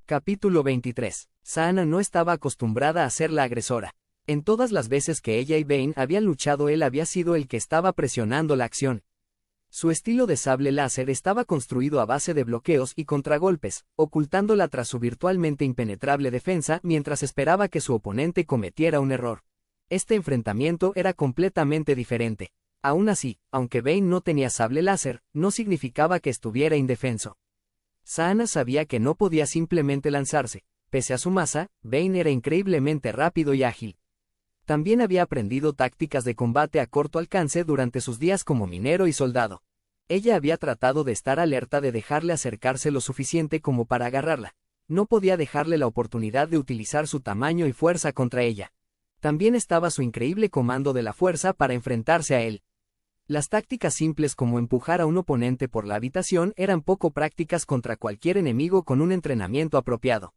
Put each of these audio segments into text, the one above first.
Capítulo 23. Saana no estaba acostumbrada a ser la agresora. En todas las veces que ella y Bane habían luchado, él había sido el que estaba presionando la acción. Su estilo de sable láser estaba construido a base de bloqueos y contragolpes, ocultándola tras su virtualmente impenetrable defensa mientras esperaba que su oponente cometiera un error. Este enfrentamiento era completamente diferente. Aún así, aunque Bane no tenía sable láser, no significaba que estuviera indefenso. Saana sabía que no podía simplemente lanzarse. Pese a su masa, Bane era increíblemente rápido y ágil. También había aprendido tácticas de combate a corto alcance durante sus días como minero y soldado. Ella había tratado de estar alerta de dejarle acercarse lo suficiente como para agarrarla. No podía dejarle la oportunidad de utilizar su tamaño y fuerza contra ella. También estaba su increíble comando de la fuerza para enfrentarse a él. Las tácticas simples como empujar a un oponente por la habitación eran poco prácticas contra cualquier enemigo con un entrenamiento apropiado.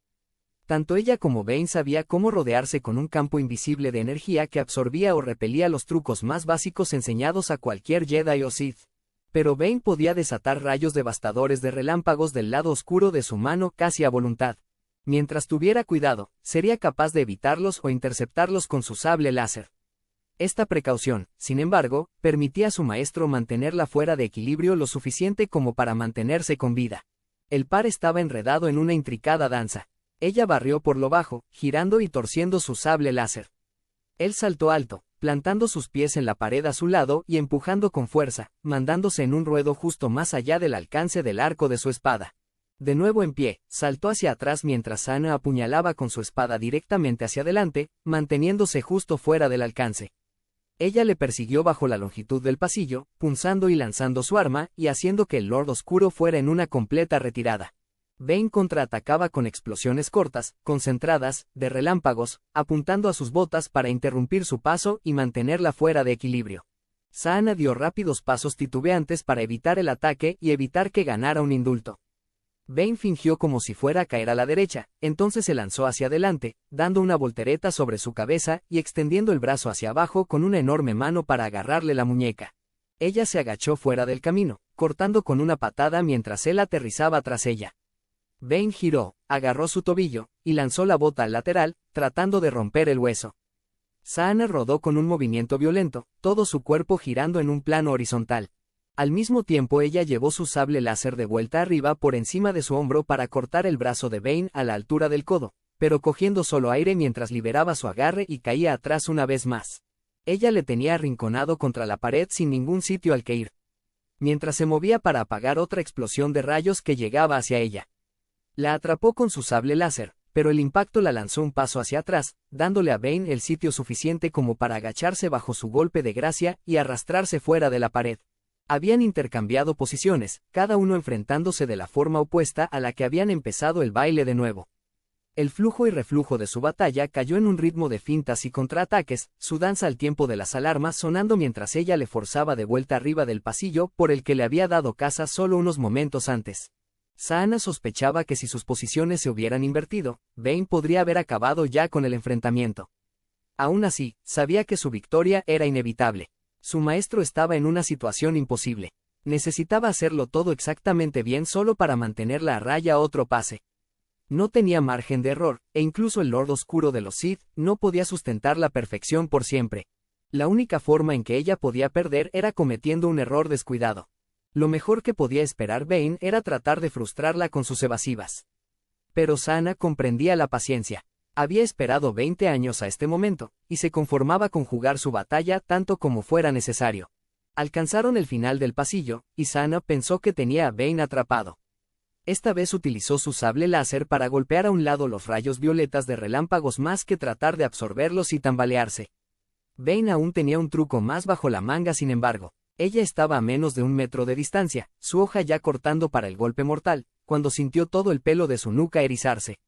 Tanto ella como Bane sabía cómo rodearse con un campo invisible de energía que absorbía o repelía los trucos más básicos enseñados a cualquier Jedi o Sith. Pero Bane podía desatar rayos devastadores de relámpagos del lado oscuro de su mano casi a voluntad. Mientras tuviera cuidado, sería capaz de evitarlos o interceptarlos con su sable láser. Esta precaución, sin embargo, permitía a su maestro mantenerla fuera de equilibrio lo suficiente como para mantenerse con vida. El par estaba enredado en una intricada danza. Ella barrió por lo bajo, girando y torciendo su sable láser. Él saltó alto, plantando sus pies en la pared a su lado y empujando con fuerza, mandándose en un ruedo justo más allá del alcance del arco de su espada. De nuevo en pie, saltó hacia atrás mientras Saana apuñalaba con su espada directamente hacia adelante, manteniéndose justo fuera del alcance. Ella le persiguió bajo la longitud del pasillo, punzando y lanzando su arma, y haciendo que el Lord Oscuro fuera en una completa retirada. Bane contraatacaba con explosiones cortas, concentradas, de relámpagos, apuntando a sus botas para interrumpir su paso y mantenerla fuera de equilibrio. Saana dio rápidos pasos titubeantes para evitar el ataque y evitar que ganara un indulto. Bane fingió como si fuera a caer a la derecha, entonces se lanzó hacia adelante, dando una voltereta sobre su cabeza y extendiendo el brazo hacia abajo con una enorme mano para agarrarle la muñeca. Ella se agachó fuera del camino, cortando con una patada mientras él aterrizaba tras ella. Bane giró, agarró su tobillo, y lanzó la bota al lateral, tratando de romper el hueso. Saana rodó con un movimiento violento, todo su cuerpo girando en un plano horizontal. Al mismo tiempo ella llevó su sable láser de vuelta arriba por encima de su hombro para cortar el brazo de Bane a la altura del codo, pero cogiendo solo aire mientras liberaba su agarre y caía atrás una vez más. Ella le tenía arrinconado contra la pared sin ningún sitio al que ir. Mientras se movía para apagar otra explosión de rayos que llegaba hacia ella. La atrapó con su sable láser, pero el impacto la lanzó un paso hacia atrás, dándole a Bane el sitio suficiente como para agacharse bajo su golpe de gracia y arrastrarse fuera de la pared. Habían intercambiado posiciones, cada uno enfrentándose de la forma opuesta a la que habían empezado el baile de nuevo. El flujo y reflujo de su batalla cayó en un ritmo de fintas y contraataques, su danza al tiempo de las alarmas sonando mientras ella le forzaba de vuelta arriba del pasillo por el que le había dado caza solo unos momentos antes. Saana sospechaba que si sus posiciones se hubieran invertido, Bane podría haber acabado ya con el enfrentamiento. Aún así, sabía que su victoria era inevitable. Su maestro estaba en una situación imposible. Necesitaba hacerlo todo exactamente bien solo para mantenerla a raya otro pase. No tenía margen de error, e incluso el Lord Oscuro de los Sith no podía sustentar la perfección por siempre. La única forma en que ella podía perder era cometiendo un error descuidado. Lo mejor que podía esperar Bane era tratar de frustrarla con sus evasivas. Pero Saana comprendía la paciencia. Había esperado 20 años a este momento, y se conformaba con jugar su batalla tanto como fuera necesario. Alcanzaron el final del pasillo, y Saana pensó que tenía a Bane atrapado. Esta vez utilizó su sable láser para golpear a un lado los rayos violetas de relámpagos más que tratar de absorberlos y tambalearse. Bane aún tenía un truco más bajo la manga, sin embargo. Ella estaba a menos de 1 metro de distancia, su hoja ya cortando para el golpe mortal, cuando sintió todo el pelo de su nuca erizarse.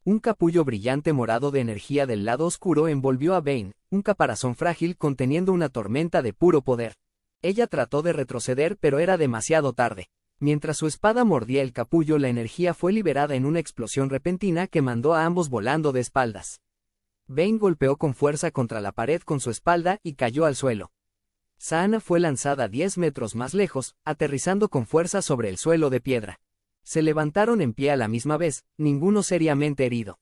Un capullo brillante morado de energía del lado oscuro envolvió a Bane, un caparazón frágil conteniendo una tormenta de puro poder. Ella trató de retroceder pero era demasiado tarde. Mientras su espada mordía el capullo, la energía fue liberada en una explosión repentina que mandó a ambos volando de espaldas. Bane golpeó con fuerza contra la pared con su espalda y cayó al suelo. Saana fue lanzada 10 metros más lejos, aterrizando con fuerza sobre el suelo de piedra. Se levantaron en pie a la misma vez, ninguno seriamente herido.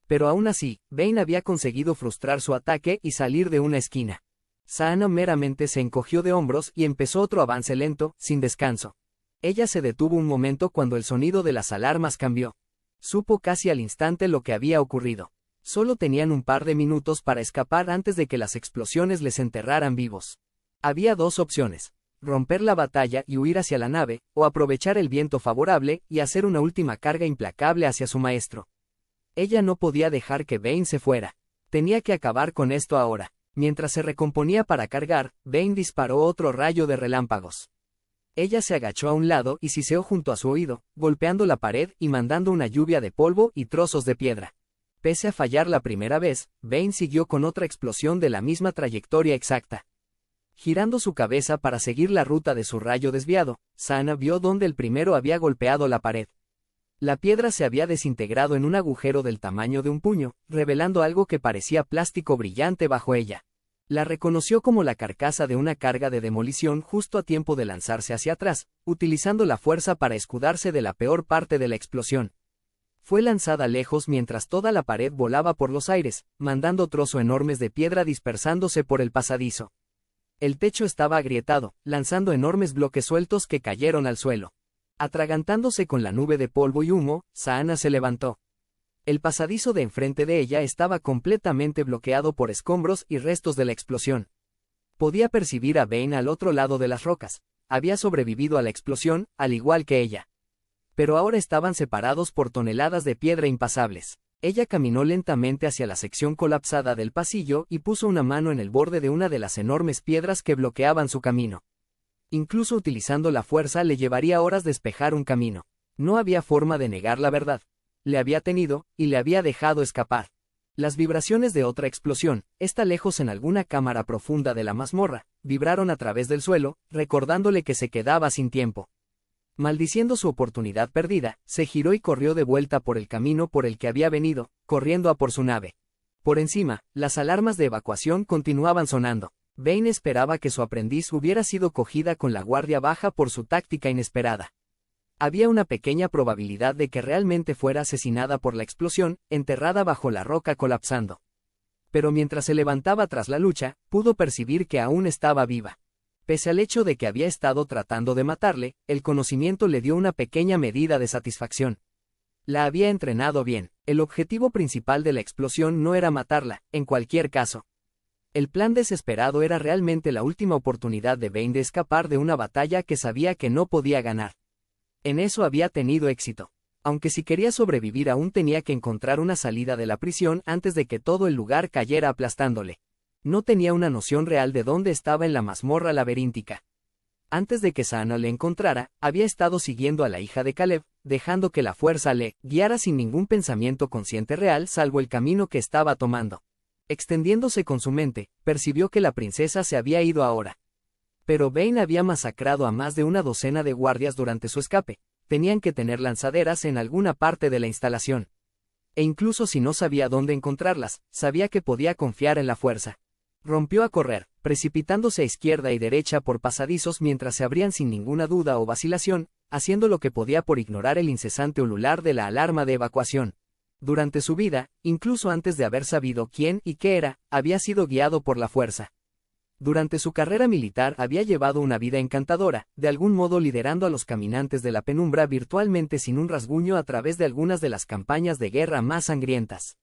Pero aún así, Bane había conseguido frustrar su ataque y salir de una esquina. Saana meramente se encogió de hombros y empezó otro avance lento, sin descanso. Ella se detuvo un momento cuando el sonido de las alarmas cambió. Supo casi al instante lo que había ocurrido. Solo tenían un par de minutos para escapar antes de que las explosiones les enterraran vivos. Había dos opciones: romper la batalla y huir hacia la nave, o aprovechar el viento favorable y hacer una última carga implacable hacia su maestro. Ella no podía dejar que Bane se fuera. Tenía que acabar con esto ahora. Mientras se recomponía para cargar, Bane disparó otro rayo de relámpagos. Ella se agachó a un lado y siseó junto a su oído, golpeando la pared y mandando una lluvia de polvo y trozos de piedra. Pese a fallar la primera vez, Bane siguió con otra explosión de la misma trayectoria exacta. Girando su cabeza para seguir la ruta de su rayo desviado, Saana vio dónde el primero había golpeado la pared. La piedra se había desintegrado en un agujero del tamaño de un puño, revelando algo que parecía plástico brillante bajo ella. La reconoció como la carcasa de una carga de demolición justo a tiempo de lanzarse hacia atrás, utilizando la fuerza para escudarse de la peor parte de la explosión. Fue lanzada lejos mientras toda la pared volaba por los aires, mandando trozos enormes de piedra dispersándose por el pasadizo. El techo estaba agrietado, lanzando enormes bloques sueltos que cayeron al suelo. Atragantándose con la nube de polvo y humo, Saana se levantó. El pasadizo de enfrente de ella estaba completamente bloqueado por escombros y restos de la explosión. Podía percibir a Bane al otro lado de las rocas. Había sobrevivido a la explosión, al igual que ella. Pero ahora estaban separados por toneladas de piedra impasables. Ella caminó lentamente hacia la sección colapsada del pasillo y puso una mano en el borde de una de las enormes piedras que bloqueaban su camino. Incluso utilizando la fuerza le llevaría horas despejar un camino. No había forma de negar la verdad. Le había tenido, y le había dejado escapar. Las vibraciones de otra explosión, esta lejos en alguna cámara profunda de la mazmorra, vibraron a través del suelo, recordándole que se quedaba sin tiempo. Maldiciendo su oportunidad perdida, se giró y corrió de vuelta por el camino por el que había venido, corriendo a por su nave. Por encima, las alarmas de evacuación continuaban sonando. Bane esperaba que su aprendiz hubiera sido cogida con la guardia baja por su táctica inesperada. Había una pequeña probabilidad de que realmente fuera asesinada por la explosión, enterrada bajo la roca colapsando. Pero mientras se levantaba tras la lucha, pudo percibir que aún estaba viva. Pese al hecho de que había estado tratando de matarle, el conocimiento le dio una pequeña medida de satisfacción. La había entrenado bien. El objetivo principal de la explosión no era matarla, en cualquier caso. El plan desesperado era realmente la última oportunidad de Bane de escapar de una batalla que sabía que no podía ganar. En eso había tenido éxito. Aunque si quería sobrevivir aún tenía que encontrar una salida de la prisión antes de que todo el lugar cayera aplastándole. No tenía una noción real de dónde estaba en la mazmorra laberíntica. Antes de que Saana le encontrara, había estado siguiendo a la hija de Caleb, dejando que la fuerza le guiara sin ningún pensamiento consciente real salvo el camino que estaba tomando. Extendiéndose con su mente, percibió que la princesa se había ido ahora. Pero Bane había masacrado a más de una docena de guardias durante su escape. Tenían que tener lanzaderas en alguna parte de la instalación. E incluso si no sabía dónde encontrarlas, sabía que podía confiar en la fuerza. Rompió a correr, precipitándose a izquierda y derecha por pasadizos mientras se abrían sin ninguna duda o vacilación, haciendo lo que podía por ignorar el incesante ulular de la alarma de evacuación. Durante su vida, incluso antes de haber sabido quién y qué era, había sido guiado por la fuerza. Durante su carrera militar había llevado una vida encantadora, de algún modo liderando a los caminantes de la penumbra virtualmente sin un rasguño a través de algunas de las campañas de guerra más sangrientas.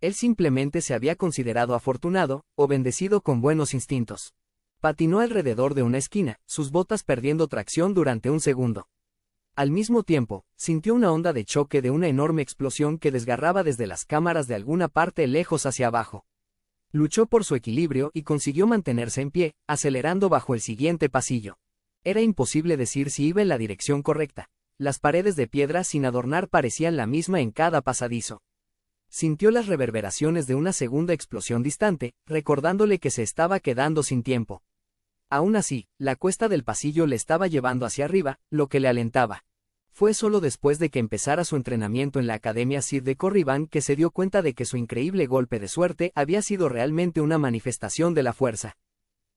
Él simplemente se había considerado afortunado, o bendecido con buenos instintos. Patinó alrededor de una esquina, sus botas perdiendo tracción durante un segundo. Al mismo tiempo, sintió una onda de choque de una enorme explosión que desgarraba desde las cámaras de alguna parte lejos hacia abajo. Luchó por su equilibrio y consiguió mantenerse en pie, acelerando bajo el siguiente pasillo. Era imposible decir si iba en la dirección correcta. Las paredes de piedra sin adornar parecían la misma en cada pasadizo. Sintió las reverberaciones de una segunda explosión distante, recordándole que se estaba quedando sin tiempo. Aún así, la cuesta del pasillo le estaba llevando hacia arriba, lo que le alentaba. Fue solo después de que empezara su entrenamiento en la Academia Sith de Corriban que se dio cuenta de que su increíble golpe de suerte había sido realmente una manifestación de la fuerza.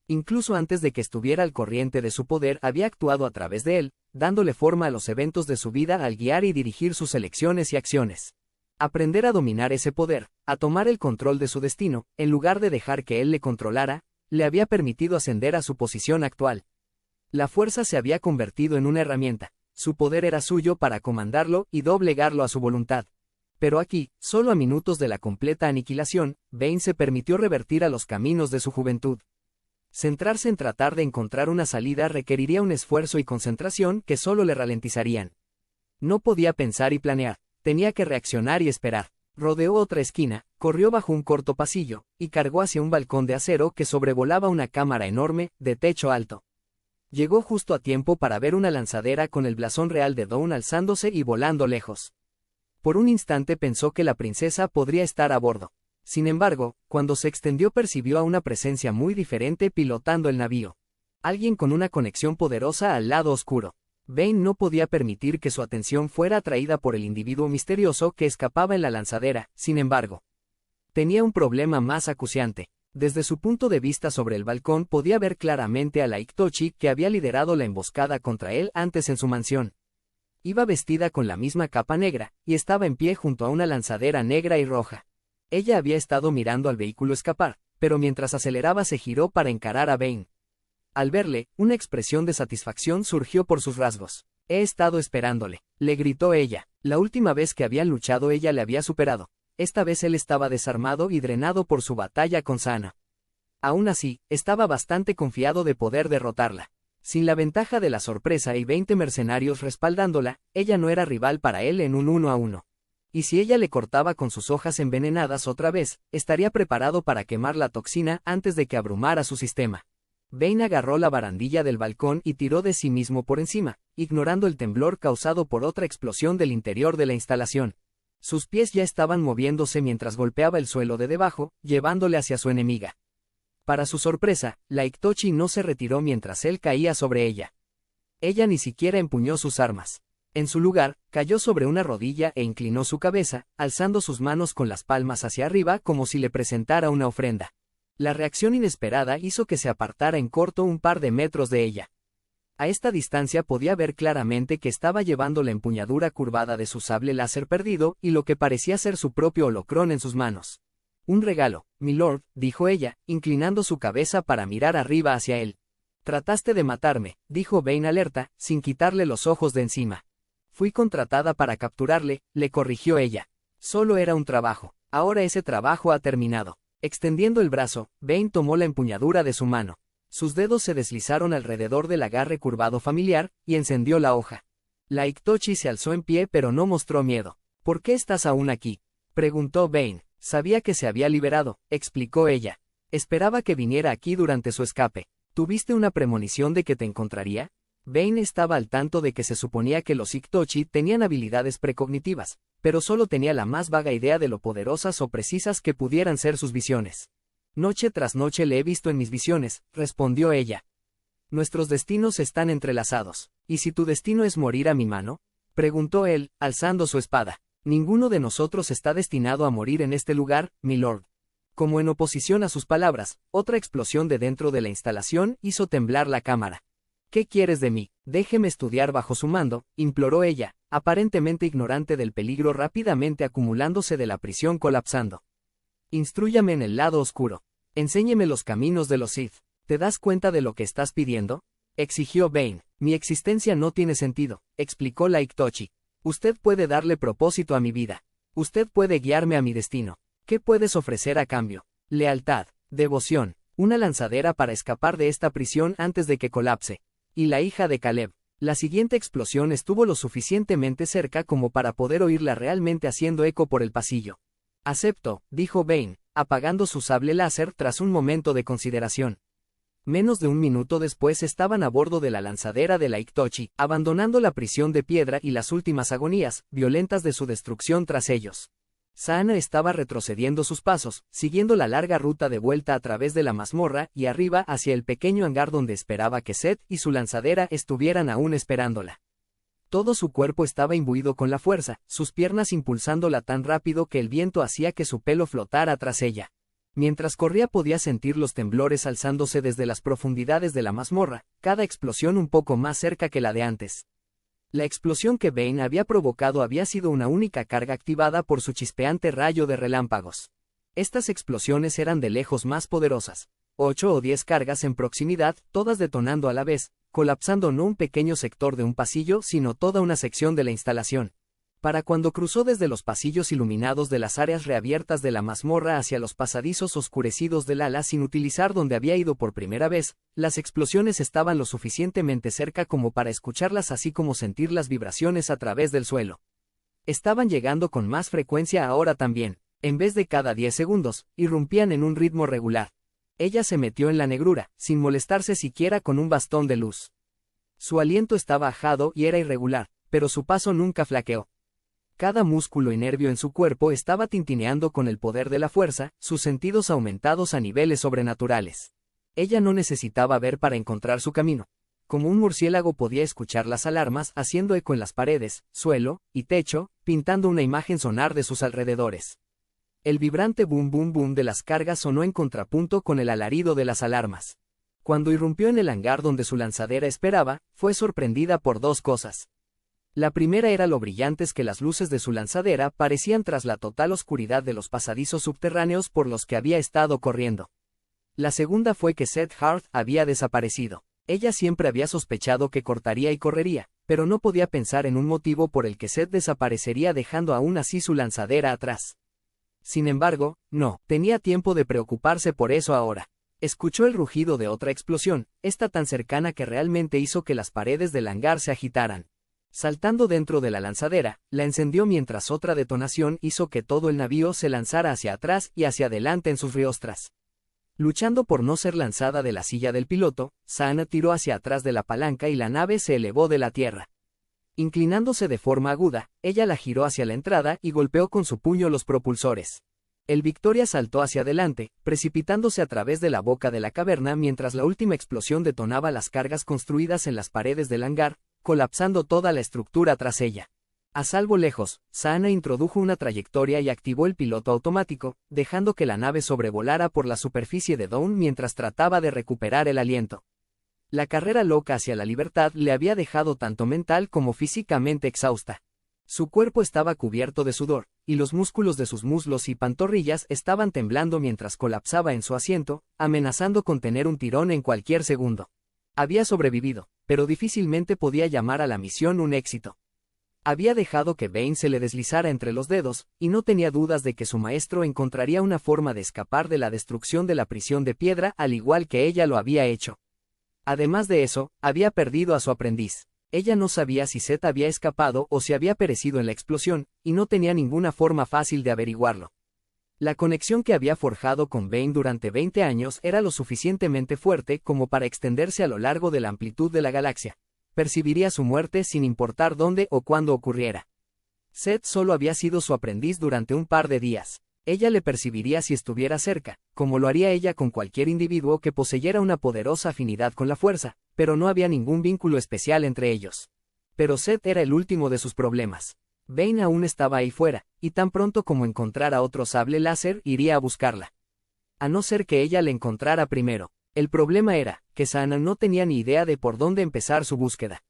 Incluso antes de que estuviera al corriente de su poder había actuado a través de él, dándole forma a los eventos de su vida al guiar y dirigir sus elecciones y acciones. Aprender a dominar ese poder, a tomar el control de su destino, en lugar de dejar que él le controlara, le había permitido ascender a su posición actual. La fuerza se había convertido en una herramienta, su poder era suyo para comandarlo y doblegarlo a su voluntad. Pero aquí, solo a minutos de la completa aniquilación, Bane se permitió revertir a los caminos de su juventud. Centrarse en tratar de encontrar una salida requeriría un esfuerzo y concentración que solo le ralentizarían. No podía pensar y planear, tenía que reaccionar y esperar. Rodeó otra esquina, corrió bajo un corto pasillo, y cargó hacia un balcón de acero que sobrevolaba una cámara enorme, de techo alto. Llegó justo a tiempo para ver una lanzadera con el blasón real de Dawn alzándose y volando lejos. Por un instante pensó que la princesa podría estar a bordo. Sin embargo, cuando se extendió percibió a una presencia muy diferente pilotando el navío. Alguien con una conexión poderosa al lado oscuro. Bane no podía permitir que su atención fuera atraída por el individuo misterioso que escapaba en la lanzadera, sin embargo. Tenía un problema más acuciante. Desde su punto de vista sobre el balcón podía ver claramente a la Iktochi que había liderado la emboscada contra él antes en su mansión. Iba vestida con la misma capa negra, y estaba en pie junto a una lanzadera negra y roja. Ella había estado mirando al vehículo escapar, pero mientras aceleraba se giró para encarar a Bane. Al verle, una expresión de satisfacción surgió por sus rasgos. «He estado esperándole», le gritó ella. La última vez que habían luchado ella le había superado. Esta vez él estaba desarmado y drenado por su batalla con Sana. Aún así, estaba bastante confiado de poder derrotarla. Sin la ventaja de la sorpresa y 20 mercenarios respaldándola, ella no era rival para él en un 1 a 1. Y si ella le cortaba con sus hojas envenenadas otra vez, estaría preparado para quemar la toxina antes de que abrumara su sistema. Bane agarró la barandilla del balcón y tiró de sí mismo por encima, ignorando el temblor causado por otra explosión del interior de la instalación. Sus pies ya estaban moviéndose mientras golpeaba el suelo de debajo, llevándole hacia su enemiga. Para su sorpresa, la Iktochi no se retiró mientras él caía sobre ella. Ella ni siquiera empuñó sus armas. En su lugar, cayó sobre una rodilla e inclinó su cabeza, alzando sus manos con las palmas hacia arriba como si le presentara una ofrenda. La reacción inesperada hizo que se apartara en corto un par de metros de ella. A esta distancia podía ver claramente que estaba llevando la empuñadura curvada de su sable láser perdido y lo que parecía ser su propio holocrón en sus manos. «Un regalo, milord», dijo ella, inclinando su cabeza para mirar arriba hacia él. «Trataste de matarme», dijo Bane alerta, sin quitarle los ojos de encima. «Fui contratada para capturarle», le corrigió ella. «Solo era un trabajo. Ahora ese trabajo ha terminado». Extendiendo el brazo, Bane tomó la empuñadura de su mano. Sus dedos se deslizaron alrededor del agarre curvado familiar, y encendió la hoja. La Iktochi se alzó en pie pero no mostró miedo. «¿Por qué estás aún aquí?», preguntó Bane. «Sabía que se había liberado», explicó ella. «Esperaba que viniera aquí durante su escape. ¿Tuviste una premonición de que te encontraría?». Bane estaba al tanto de que se suponía que los Iktochi tenían habilidades precognitivas, pero solo tenía la más vaga idea de lo poderosas o precisas que pudieran ser sus visiones. «Noche tras noche le he visto en mis visiones», respondió ella. «Nuestros destinos están entrelazados. ¿Y si tu destino es morir a mi mano?», preguntó él, alzando su espada. «Ninguno de nosotros está destinado a morir en este lugar, milord». Como en oposición a sus palabras, otra explosión de dentro de la instalación hizo temblar la cámara. «¿Qué quieres de mí? Déjeme estudiar bajo su mando», imploró ella, aparentemente ignorante del peligro rápidamente acumulándose de la prisión colapsando. «Instrúyame en el lado oscuro. Enséñeme los caminos de los Sith. ¿Te das cuenta de lo que estás pidiendo?», exigió Bane. «Mi existencia no tiene sentido», explicó la Iktochi. «Usted puede darle propósito a mi vida. Usted puede guiarme a mi destino. ¿Qué puedes ofrecer a cambio?». «Lealtad, devoción, una lanzadera para escapar de esta prisión antes de que colapse. Y la hija de Caleb». La siguiente explosión estuvo lo suficientemente cerca como para poder oírla realmente haciendo eco por el pasillo. «Acepto», dijo Bane, apagando su sable láser tras un momento de consideración. Menos de un minuto después estaban a bordo de la lanzadera de la Iktochi, abandonando la prisión de piedra y las últimas agonías violentas de su destrucción tras ellos. Sana estaba retrocediendo sus pasos, siguiendo la larga ruta de vuelta a través de la mazmorra y arriba hacia el pequeño hangar donde esperaba que Seth y su lanzadera estuvieran aún esperándola. Todo su cuerpo estaba imbuido con la fuerza, sus piernas impulsándola tan rápido que el viento hacía que su pelo flotara tras ella. Mientras corría podía sentir los temblores alzándose desde las profundidades de la mazmorra, cada explosión un poco más cerca que la de antes. La explosión que Bane había provocado había sido una única carga activada por su chispeante rayo de relámpagos. Estas explosiones eran de lejos más poderosas. 8 o 10 cargas en proximidad, todas detonando a la vez, colapsando no un pequeño sector de un pasillo, sino toda una sección de la instalación. Para cuando cruzó desde los pasillos iluminados de las áreas reabiertas de la mazmorra hacia los pasadizos oscurecidos del ala sin utilizar donde había ido por primera vez, las explosiones estaban lo suficientemente cerca como para escucharlas así como sentir las vibraciones a través del suelo. Estaban llegando con más frecuencia ahora también. En vez de cada 10 segundos, irrumpían en un ritmo regular. Ella se metió en la negrura, sin molestarse siquiera con un bastón de luz. Su aliento estaba ajado y era irregular, pero su paso nunca flaqueó. Cada músculo y nervio en su cuerpo estaba tintineando con el poder de la fuerza, sus sentidos aumentados a niveles sobrenaturales. Ella no necesitaba ver para encontrar su camino. Como un murciélago podía escuchar las alarmas haciendo eco en las paredes, suelo y techo, pintando una imagen sonar de sus alrededores. El vibrante boom boom boom de las cargas sonó en contrapunto con el alarido de las alarmas. Cuando irrumpió en el hangar donde su lanzadera esperaba, fue sorprendida por dos cosas. La primera era lo brillantes que las luces de su lanzadera parecían tras la total oscuridad de los pasadizos subterráneos por los que había estado corriendo. La segunda fue que Seth Hart había desaparecido. Ella siempre había sospechado que cortaría y correría, pero no podía pensar en un motivo por el que Seth desaparecería dejando aún así su lanzadera atrás. Sin embargo, no tenía tiempo de preocuparse por eso ahora. Escuchó el rugido de otra explosión, esta tan cercana que realmente hizo que las paredes del hangar se agitaran. Saltando dentro de la lanzadera, la encendió mientras otra detonación hizo que todo el navío se lanzara hacia atrás y hacia adelante en sus riostras. Luchando por no ser lanzada de la silla del piloto, Sana tiró hacia atrás de la palanca y la nave se elevó de la tierra. Inclinándose de forma aguda, ella la giró hacia la entrada y golpeó con su puño los propulsores. El Victoria saltó hacia adelante, precipitándose a través de la boca de la caverna mientras la última explosión detonaba las cargas construidas en las paredes del hangar, colapsando toda la estructura tras ella. A salvo lejos, Sana introdujo una trayectoria y activó el piloto automático, dejando que la nave sobrevolara por la superficie de Dawn mientras trataba de recuperar el aliento. La carrera loca hacia la libertad le había dejado tanto mental como físicamente exhausta. Su cuerpo estaba cubierto de sudor, y los músculos de sus muslos y pantorrillas estaban temblando mientras colapsaba en su asiento, amenazando con tener un tirón en cualquier segundo. Había sobrevivido, pero difícilmente podía llamar a la misión un éxito. Había dejado que Bane se le deslizara entre los dedos, y no tenía dudas de que su maestro encontraría una forma de escapar de la destrucción de la prisión de piedra al igual que ella lo había hecho. Además de eso, había perdido a su aprendiz. Ella no sabía si Seth había escapado o si había perecido en la explosión, y no tenía ninguna forma fácil de averiguarlo. La conexión que había forjado con Bane durante 20 años era lo suficientemente fuerte como para extenderse a lo largo de la amplitud de la galaxia. Percibiría su muerte sin importar dónde o cuándo ocurriera. Seth solo había sido su aprendiz durante un par de días. Ella le percibiría si estuviera cerca, como lo haría ella con cualquier individuo que poseyera una poderosa afinidad con la fuerza, pero no había ningún vínculo especial entre ellos. Pero Seth era el último de sus problemas. Bane aún estaba ahí fuera, y tan pronto como encontrara otro sable láser iría a buscarla. A no ser que ella le encontrara primero. El problema era, que Sana no tenía ni idea de por dónde empezar su búsqueda.